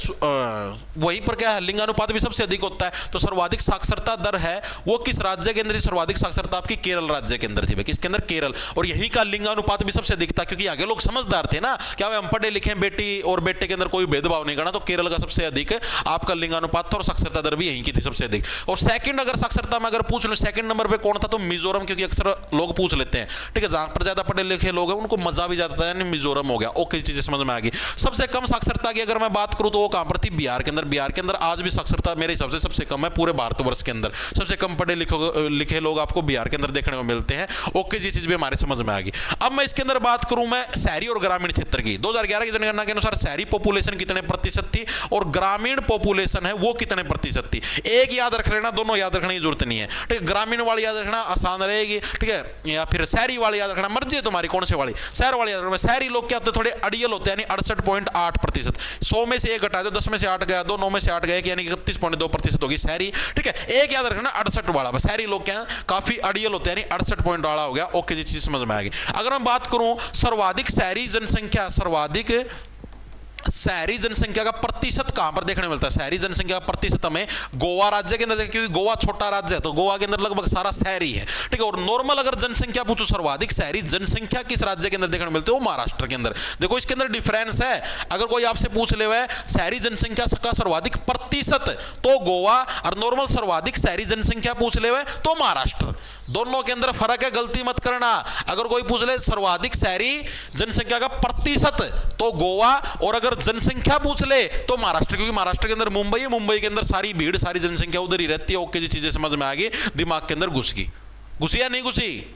वहीं पर क्या है, लिंगानुपात भी सबसे अधिक होता है। तो सर्वाधिक साक्षरता दर है वो किस राज्य के अंदर? सर्वाधिक साक्षरता आपकी केरल राज्य के अंदर थी। किसके अंदर? केरल। और यही का लिंगानुपात भी सबसे अधिक था, क्योंकि आगे लोग समझदार थे ना, क्या हम पढ़े लिखे बेटी और बेटे के अंदर कोई भेदभाव नहीं करना। तो केरल का सबसे अधिक आपका लिंगानुपात था और साक्षरता दर भी यहीं की थी सबसे अधिक। और सेकंड अगर साक्षरता में अगर पूछ लो सेकंड नंबर पे कौन था, तो मिजोरम, क्योंकि अक्सर लोग पूछ लेते हैं। ठीक है, जहां पर ज्यादा पढ़े लिखे लोग हैं उनको मजा भी ज्यादा था, यानी मिजोरम हो गया। ओके, चीजें समझ में आ गई। सबसे कम साक्षरता की अगर मैं बात करूं तो वो कहां पर थी? बिहार के अंदर। बिहार के अंदर आज भी साक्षरता मेरे हिसाब से सबसे कम है पूरे भारतवर्ष के अंदर। सबसे कम पढ़े लिखे लोग आपको बिहार के अंदर देखने को मिलते हैं। ओके जी, चीज भी हमारे समझ में आ गई। अब मैं इसके अंदर बात करूं मैं शहरी और ग्रामीण क्षेत्र की, 2011 की जनगणना के अनुसार शहरी पॉपुलेशन कितने प्रतिशत थी और ग्रामीण पॉपुलेशन है वो कितने प्रतिशत थी। एक याद रख लेना, दोनों याद रखने की जरूरत नहीं है, ठीक है। ग्रामीण वाली याद रखना आसान रहेगी, ठीक है, या फिर शहरी वाली याद रखना, मर्जी है तुम्हारी कौन से वाली। शहर वाली याद रखना, शहरी लोग क्या होते हैं, थोड़े अड़ियल होते हैं, यानी 68.8%। 100 में से 1 घटा दो, 10 में से 8 गया, 2 9 में से 8 गए, यानी 31.2% होगी शहरी, ठीक है। एक याद रखना 68 वाला, शहरी लोग क्या काफी अड़ियल होते हैं, यानी 68 पॉइंट वाला हो गया। ओके जी, चीज समझ में आ गई। अगर मैं बात करूं सर्वाधिक शहरी जनसंख्या, सर्वाधिक शहरी जनसंख्या का प्रतिशत कहां पर देखने मिलता है, शहरी जनसंख्या का प्रतिशत हमें गोवा राज्य के अंदर, क्योंकि गोवा छोटा राज्य है तो गोवा के अंदर लगभग सारा शहरी है, ठीक है। और नॉर्मल अगर जनसंख्या पूछो, सर्वाधिक शहरी जनसंख्या किस राज्य के अंदर देखने मिलती है, वो महाराष्ट्र के अंदर। देखो इसके अंदर डिफरेंस है, अगर कोई आपसे पूछ ले हुआ है शहरी जनसंख्या का सर्वाधिक प्रतिशत तो गोवा, और नॉर्मल सर्वाधिक शहरी जनसंख्या पूछ ले हुआ है तो महाराष्ट्र। दोनों के अंदर फर्क है, गलती मत करना। अगर कोई पूछ ले सर्वाधिक शहरी जनसंख्या का प्रतिशत तो गोवा, और अगर जनसंख्या पूछ ले तो महाराष्ट्र, क्योंकि महाराष्ट्र के अंदर मुंबई है, मुंबई के अंदर सारी भीड़, सारी जनसंख्या उधर ही रहती है। ओके जी, चीजें समझ में आ गई, दिमाग के अंदर घुस गई, घुसी या नहीं घुसी?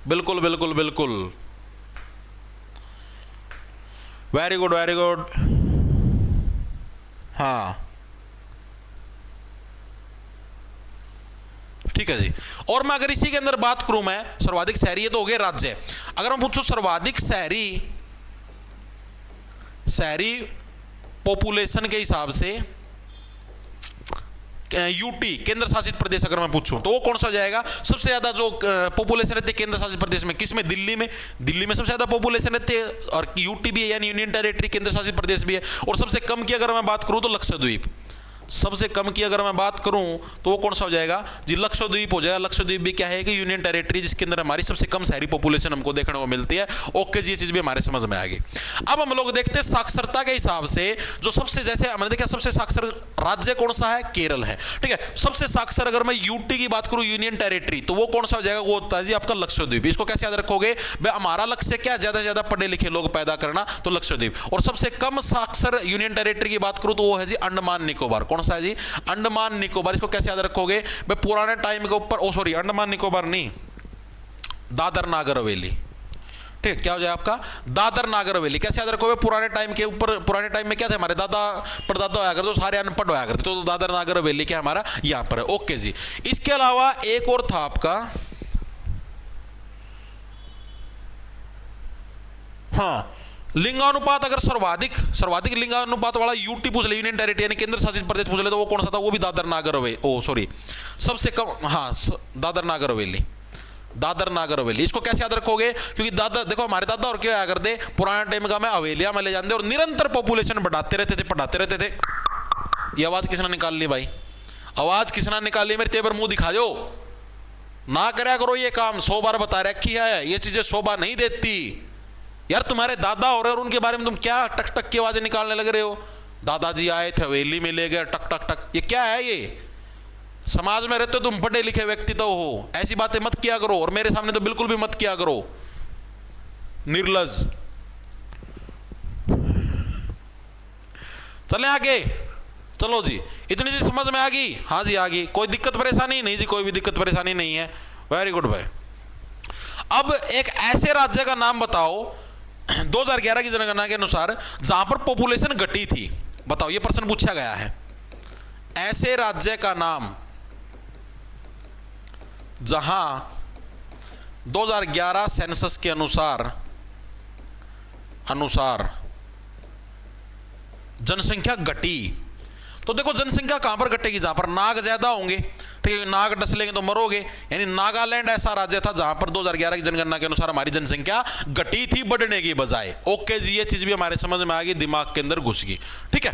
बिल्कुल बिल्कुल बिल्कुल, वेरी गुड वेरी गुड। हाँ ठीक है जी। और मैं अगर इसी के अंदर बात करूं, मैं सर्वाधिक शहरी है तो हो गए राज्य। अगर मैं पूछूं सर्वाधिक शहरी पॉपुलेशन के हिसाब से यूटी केंद्र शासित प्रदेश अगर मैं पूछूं तो वो कौन सा हो जाएगा? सबसे ज्यादा जो पॉपुलेशन रहती है केंद्र शासित प्रदेश में, किसमें? दिल्ली में। दिल्ली में सबसे ज्यादा पॉपुलेशन रहती है, और यूटी भी है यानी यूनियन टेरिटरी, केंद्र शासित प्रदेश भी है। और सबसे कम की अगर मैं बात करूं तो लक्षद्वीप, सबसे कम की अगर मैं बात करूं तो वो कौन सा हो जाएगा जी? लक्षद्वीप हो जाएगा। लक्षद्वीप भी क्या है कि यूनियन टेरिटरी, जिसके अंदर हमारी सबसे कम शहरी पॉपुलेशन हमको देखने को मिलती है। ओके जी, ये चीज भी हमारे समझ में आ गई। अब हम लोग देखते हैं साक्षरता के हिसाब से जो सबसे, जैसे हमने देखा सबसे साक्षर राज्य कौन सा है? केरल है, ठीक है। सबसे साक्षर अगर मैं यूटी की बात करूं, यूनियन टेरिटरी, तो वो कौन सा हो जाएगा? वो होता है जी आपका लक्षद्वीप। इसको कैसे याद रखोगे? भाई हमारा लक्ष्य क्या है? ज्यादा से ज्यादा पढ़े लिखे लोग पैदा करना, तो लक्षद्वीप। और सबसे कम साक्षर यूनियन टेरिटरी की बात करूं तो वो है जी अंडमान निकोबार। कौन सा है जी? अंडमान निकोबार। इसको कैसे याद रखोगे? भाई पुराने टाइम के ऊपर, ओ सॉरी अंडमान निकोबार नहीं, दादर नागर हवेली, ठीक है। क्या हो जाए आपका? दादर नागर हवेली। कैसे याद रखोगे? पुराने टाइम के ऊपर, पुराने टाइम में क्या थे हमारे दादा परदादा होया करते, तो सारे अनपढ़ होया करते, तो दादर नागर हवेली क्या हमारा यहां पर है। ओके जी। इसके अलावा एक और था आपका, हाँ, लिंगानुपात। अगर सर्वाधिक लिंगानुपात वाला यूटी पूछ ले, यूनियन टेरिटरी यानी केंद्र शासित प्रदेश पूछ ले, तो वो कौन सा था? वो भी दादर नागर हवेली, ओ सॉरी सबसे कम, हाँ दादर नागर हवेली, दादर नागर हवेली। इसको कैसे याद रखोगे? क्योंकि दादा, देखो हमारे दादा और क्या करते, पुराने टाइम का मैं हवेलियां में ले जाते और निरंतर पॉपुलेशन बढ़ाते रहते थे, पढ़ाते रहते थे। ये आवाज किसने निकाल ली भाई? आवाज किसने निकाल ली? मेरे तेवर मुंह दिखा दो ना, करया करो ये काम। 100 बार बता रखी है, ये चीजें शोभा नहीं देती यार। तुम्हारे दादा हो रहे और उनके बारे में तुम क्या टक टक की आवाजें निकालने लग रहे हो? दादाजी आए थे हवेली में ले गए, टक टक टक, ये क्या है? ये समाज में रहते हो तुम, पढ़े लिखे व्यक्ति तो हो, ऐसी बातें मत किया करो, और मेरे सामने तो बिल्कुल भी मत किया करो, निर्लज। चले आगे, चलो जी। इतनी सी समझ में आ गई? हाँ जी आ गई। कोई दिक्कत परेशानी नहीं जी? कोई भी दिक्कत परेशानी नहीं है, वेरी गुड भाई। अब एक ऐसे राज्य का नाम बताओ 2011 की जनगणना के अनुसार जहां पर पॉपुलेशन घटी थी। बताओ, ये प्रश्न पूछा गया है। ऐसे राज्य का नाम जहां 2011 सेंसस के अनुसार जनसंख्या घटी। तो देखो जनसंख्या कहां पर घटेगी? जहां पर नाग ज्यादा होंगे, ठीक है। नाग डस लेंगे तो मरोगे, यानी नागालैंड ऐसा राज्य था जहां पर 2011 की जनगणना के अनुसार हमारी जनसंख्या घटी थी, बढ़ने की बजाय। ओके जी, ये चीज भी हमारे समझ में आ गई, दिमाग के अंदर घुस गई, ठीक है।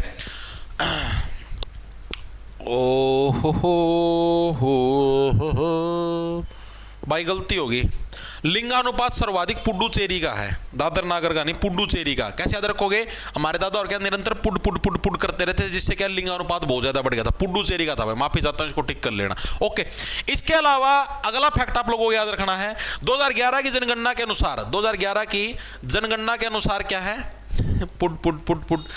ओ हो भाई गलती होगी। लिंगानुपात सर्वाधिक पुडुचेरी का है, दादर नागर का नहीं, पुडुचेरी का। कैसे याद रखोगे? हमारे दादा और क्या निरंतर पुड पुड पुड पुड करते रहते, जिससे क्या लिंगानुपात बहुत ज्यादा बढ़ गया था। पुडुचेरी का था भाई, माफी चाहता हूं, इसको टिक कर लेना। ओके, इसके अलावा अगला फैक्ट आप लोगों को याद रखना है। 2011 की जनगणना के अनुसार, 2011 की जनगणना के अनुसार क्या है? पुड पुड पुड पुड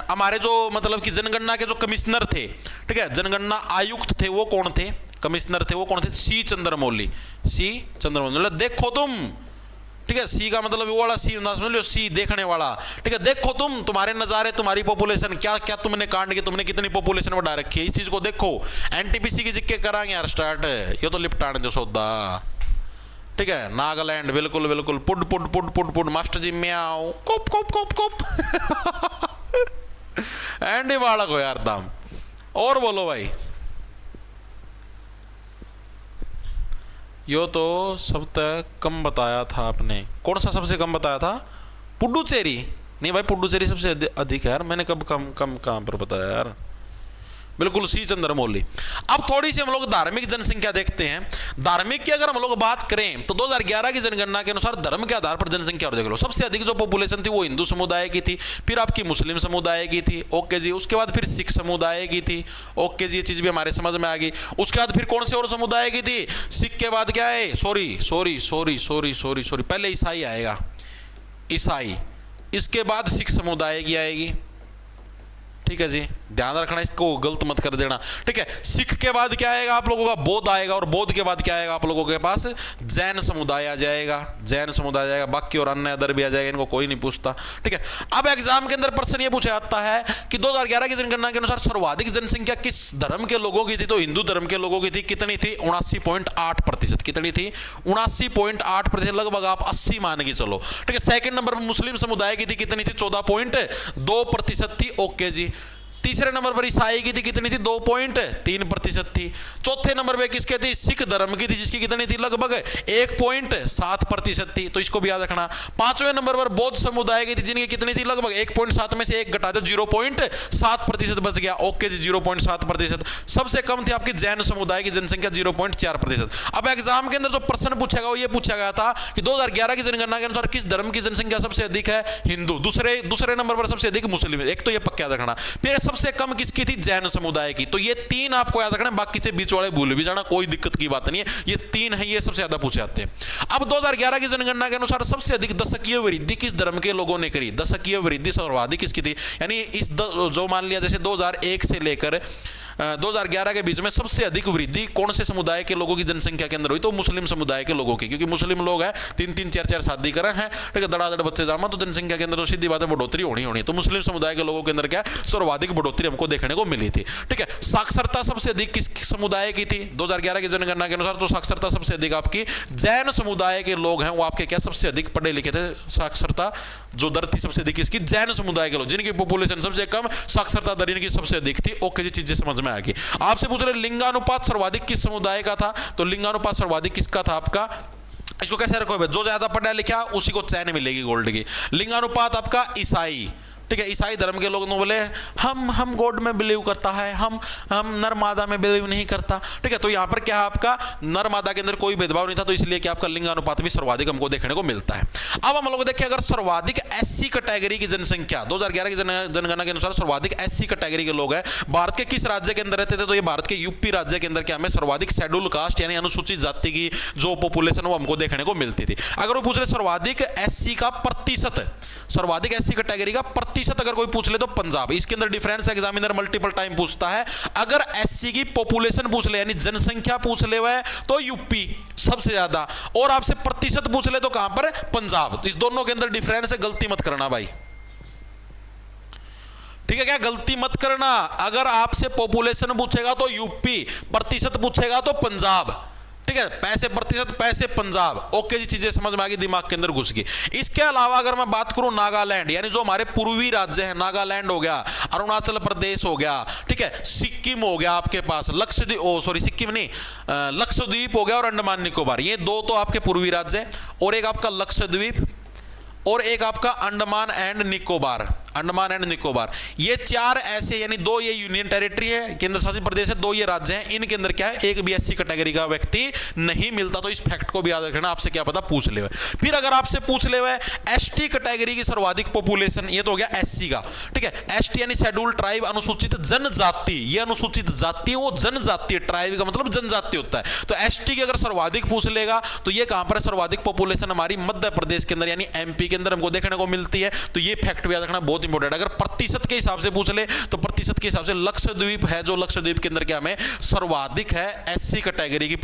हमारे जो मतलब कि जनगणना के जो कमिश्नर थे, ठीक है, जनगणना आयुक्त थे, वो कौन थे? कमिश्नर थे वो कौन थे? सी चंद्रमौली। देखो तुम ठीक है, सी का मतलब वो वाला सी समझ लो, सी देखने वाला। ठीक है, देखो तुम, तुम्हारे नज़ारे, तुम्हारी पॉपुलेशन, क्या क्या तुमने कांड की, तुमने कितनी पॉपुलेशन बढ़ा रखी है, इस चीज को देखो। एनटीपीसी की जिक्के करांगे यार स्टार्ट, ये तो लिपटाने दो सौदा। ठीक है, नागालैंड बिल्कुल बिल्कुल, पुड पुड पुड पुड पुड, मास्टर जी म्याओ, कोप कोप कोप कोप एंडी बालक हो यार दाम। और बोलो भाई, यो तो सब तक कम बताया था आपने। कौन सा सबसे कम बताया था? पुडुचेरी? नहीं भाई, पुडुचेरी सबसे अधिक है यार, मैंने कब कम कम कहाँ पर बताया यार? बिल्कुल सी चंद्रमौली। अब थोड़ी सी हम लोग धार्मिक जनसंख्या देखते हैं। धार्मिक की अगर हम लोग बात करें तो 2011 की जनगणना के अनुसार धर्म के आधार पर जनसंख्या और देख लो, सबसे अधिक जो पॉपुलेशन थी वो हिंदू समुदाय की थी, फिर आपकी मुस्लिम समुदाय की थी, ओके जी, उसके बाद फिर सिख समुदाय की थी, ओके जी, ये चीज भी हमारे समझ में आ गई। उसके बाद फिर कौन से और समुदाय की थी? सिख के बाद क्या है, सॉरी, पहले ईसाई आएगा, ईसाई, इसके बाद सिख समुदाय की आएगी। ठीक है जी, ध्यान रखना, इसको गलत मत कर देना। ठीक है, सिख के बाद क्या आएगा आप लोगों का? बौद्ध आएगा, और बौद्ध के बाद क्या आएगा आप लोगों के पास? जैन समुदाय आ जाएगा, जैन समुदाय आ जाएगा, बाकी और अन्य अदर भी आ जाएगा, इनको कोई नहीं पूछता। ठीक है, अब एग्जाम के अंदर प्रश्न ये पूछा जाता है कि 2011 की जनगणना के अनुसार सर्वाधिक जनसंख्या किस धर्म के लोगों की थी? तो हिंदू धर्म के लोगों की थी। कितनी थी? 79.8%। कितनी थी? 79.8%, लगभग आप 80 मान के चलो। ठीक है, सेकंड नंबर पर मुस्लिम समुदाय की थी, कितनी थी? 14.2% थी, ओके जी। तीसरे नंबर पर ईसाई की थी, कितनी थी? 2.3% थी। चौथे नंबर पे किसके थी? सिख धर्म की थी, जिसकी कितनी थी? लगभग 1.7% थी, तो इसको भी याद रखना। पांचवें नंबर पर बौद्ध समुदाय की थी, जिनकी कितनी थी? लगभग 1.7 में से एक घटा दो, 0.7% बच गया, ओके जी, 0.7%। सबसे कम थी आपकी जैन समुदाय की जनसंख्या, 0.4%। अब एग्जाम के अंदर जो प्रश्न पूछेगा वो ये पूछा गया था कि 2011 की जनगणना के अनुसार किस धर्म की जनसंख्या सबसे अधिक है? हिंदू। दूसरे नंबर पर सबसे अधिक मुस्लिम। एक तो ये पक्का याद रखना। फिर सबसे कम किसकी थी? जैन समुदाय की। तो ये तीन आपको याद रखना, बाकी से बीच वाले भूल भी जाना, कोई दिक्कत की बात नहीं है। ये तीन है, ये सबसे ज्यादा पूछे जाते हैं। अब 2011 की जनगणना के अनुसार सबसे अधिक दशकीय वृद्धि किस धर्म के लोगों ने करी? दशकीय वृद्धि सर्वाधिक किसकी थी? यानी इस जो मान लिया जैसे 2001 से लेकर 2011 के बीच में सबसे अधिक वृद्धि कौन से समुदाय के लोगों की जनसंख्या के अंदर हुई? तो मुस्लिम समुदाय के लोगों की, क्योंकि मुस्लिम लोग हैं, 3-3, 4-4 शादी कर रहे हैं, ठीक है, धड़ाधड़ बच्चे जामा, तो जनसंख्या के अंदर तो सीधी बात है बढ़ोतरी होनी। तो मुस्लिम समुदाय के लोगों के अंदर क्या सर्वाधिक बढ़ोतरी हमको देखने को मिली थी। ठीक है, साक्षरता सबसे अधिक किस समुदाय की थी 2011 की जनगणना के अनुसार? तो साक्षरता सबसे अधिक आपकी जैन समुदाय के लोग हैं, वो आपके क्या सबसे अधिक पढ़े लिखे थे। साक्षरता जो दर थी सबसे अधिक किसकी? जैन समुदाय के लोग, जिनकी पॉपुलेशन सबसे कम, साक्षरता दर इनकी सबसे अधिक थी। ओके जी, चीजें समझ में आ गई। आपसे पूछ रहे लिंगानुपात सर्वाधिक किस समुदाय का था? तो लिंगानुपात सर्वाधिक किसका था आपका? इसको कैसे रखोगे? जो ज्यादा पढ़ा लिखा उसी को चैन मिलेगी गोल्ड की। लिंगानुपात आपका ईसाई, ठीक है, ईसाई धर्म के लोग बोले हम गॉड में बिलीव करता है, हम नर मादा में बिलीव नहीं करता। ठीक है, तो यहां पर क्या है आपका? नर मादा के अंदर कोई भेदभाव नहीं था, तो इसलिए कि आपका लिंगानुपात भी सर्वाधिक हमको देखने को मिलता है। अब हम लोग देखें, अगर सर्वाधिक एससी कैटेगरी की जनसंख्या 2011 की जनगणना के अनुसार सर्वाधिक एससी कैटेगरी के लोग हैं, भारत के किस राज्य के अंदर रहते थे? तो ये भारत के यूपी राज्य के अंदर क्या हमें सर्वाधिक शेड्यूल कास्ट यानी अनुसूचित जाति की जो पॉपुलेशन वो हमको देखने को मिलती थी। अगर वो पूछ रहे सर्वाधिक एससी का प्रतिशत, सर्वाधिक एससी कैटेगरी का प्रतिशत अगर कोई पूछ ले तो पंजाब। इसके अंदर डिफरेंस एग्जामिनर मल्टीपल टाइम पूछता है। अगर एससी की पॉपुलेशन पूछ ले यानी जनसंख्या पूछ ले वह तो यूपी सबसे ज्यादा, और आपसे प्रतिशत पूछ ले तो कहां पर? पंजाब। तो इस दोनों के अंदर डिफरेंस है, गलती मत करना भाई, ठीक है क्या? गलती मत करना। अगर आपसे पॉपुलेशन पूछेगा तो यूपी, प्रतिशत पूछेगा तो पंजाब। ठीक है, पैसे प्रतिशत, पैसे पंजाब। ओके जी, चीजें समझ में आ गई, दिमाग के अंदर घुस गई। इसके अलावा अगर मैं बात करूं नागालैंड, यानी जो हमारे पूर्वी राज्य है, नागालैंड हो गया, अरुणाचल प्रदेश हो गया, ठीक है, सिक्किम हो गया आपके पास, सिक्किम नहीं, लक्षद्वीप हो गया और अंडमान निकोबार, ये दो तो आपके पूर्वी राज्य है, और एक आपका लक्षद्वीप और एक आपका अंडमान एंड निकोबार। अंडमान एंड निकोबार, ये चार ऐसे, यानी दो ये यूनियन टेरिटरी है, केंद्र शासित प्रदेश है, दो ये राज्य हैं, इनके अंदर क्या है? एक भी एससी कैटेगरी का व्यक्ति नहीं मिलता। तो इस फैक्ट को भी याद रखना, आपसे क्या पता पूछ ले। फिर अगर आपसे पूछ ले एसटी कैटेगरी की सर्वाधिक पॉपुलेशन, ये तो हो गया एससी का, ठीक है। एसटी यानी शेड्यूल ट्राइब, अनुसूचित जनजाति, ये अनुसूचित जाति वो जनजाति, ट्राइब का मतलब जनजाति होता है। तो एसटी की अगर सर्वाधिक पूछ लेगा तो ये कहां पर है? सर्वाधिक पॉपुलेशन हमारी मध्य प्रदेश के अंदर यानी एमपी के अंदर हमको देखने को मिलती है। तो ये फैक्ट भी याद रखना, बहुत बहुत इंपॉर्टेंट। अगर प्रतिशत के हिसाब से पूछ ले तो प्रतिशत के हिसाब से लक्षद्वीप है, जो लक्षद्वीप के अंदर क्या में सर्वाधिक है एससी कैटेगरी की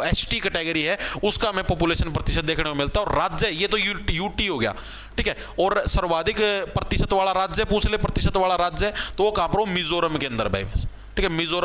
एसटी कैटेगरी है, उसका हमें पॉपुलेशन प्रतिशत देखने को मिलता है। और राज्य ये तो यूटी हो गया, ठीक है। और सर्वाधिक प्रतिशत वाला राज्य पूछ ले, प्रतिशत वाला राज्य, तो वो कहां पर हो, मिजोरम के अंदर भाई, ठीक है। मिजोरम